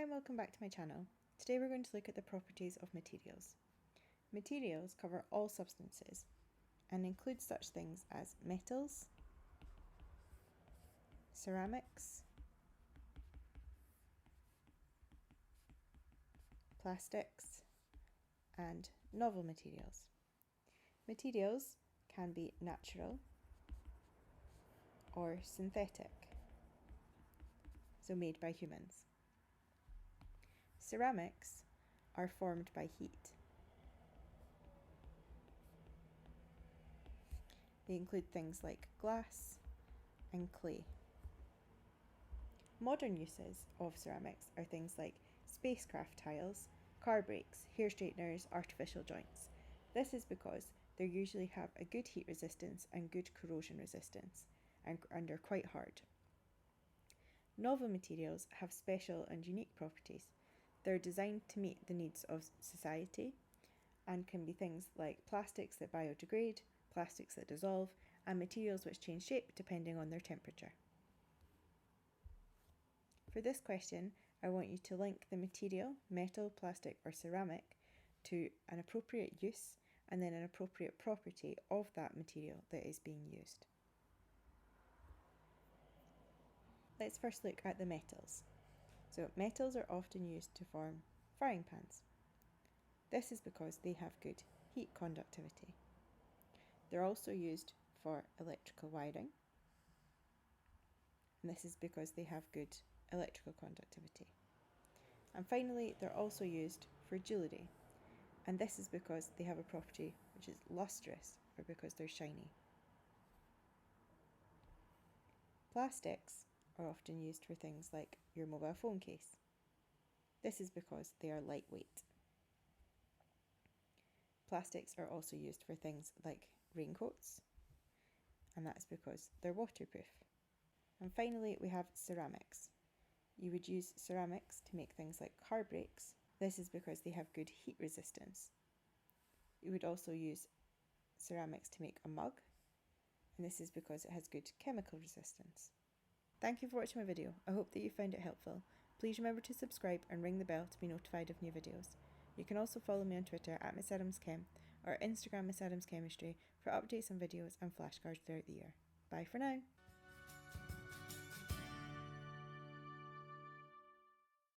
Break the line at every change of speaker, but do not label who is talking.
Hi and welcome back to my channel. Today we're going to look at the properties of materials. Materials cover all substances and include such things as metals, ceramics, plastics, and novel materials. Materials can be natural or synthetic, so made by humans. Ceramics are formed by heat. They include things like glass and clay. Modern uses of ceramics are things like spacecraft tiles, car brakes, hair straighteners, artificial joints. This is because they usually have a good heat resistance and good corrosion resistance and are quite hard. Novel materials have special and unique properties. They're designed to meet the needs of society and can be things like plastics that biodegrade, plastics that dissolve, and materials which change shape depending on their temperature. For this question, I want you to link the material, metal, plastic or ceramic, to an appropriate use and then an appropriate property of that material that is being used. Let's first look at the metals. So metals are often used to form frying pans. This is because they have good heat conductivity. They're also used for electrical wiring, and this is because they have good electrical conductivity. And finally, they're also used for jewellery, and this is because they have a property which is lustrous, or because they're shiny. Plastics are often used for things like your mobile phone case. This is because they are lightweight. Plastics are also used for things like raincoats, and that's because they're waterproof. And finally, we have ceramics. You would use ceramics to make things like car brakes. This is because they have good heat resistance. You would also use ceramics to make a mug, and this is because it has good chemical resistance. Thank you for watching my video. I hope that you found it helpful. Please remember to subscribe and ring the bell to be notified of new videos. You can also follow me on Twitter at MissAdamsChem or Instagram MissAdamsChemistry for updates on videos and flashcards throughout the year. Bye for now.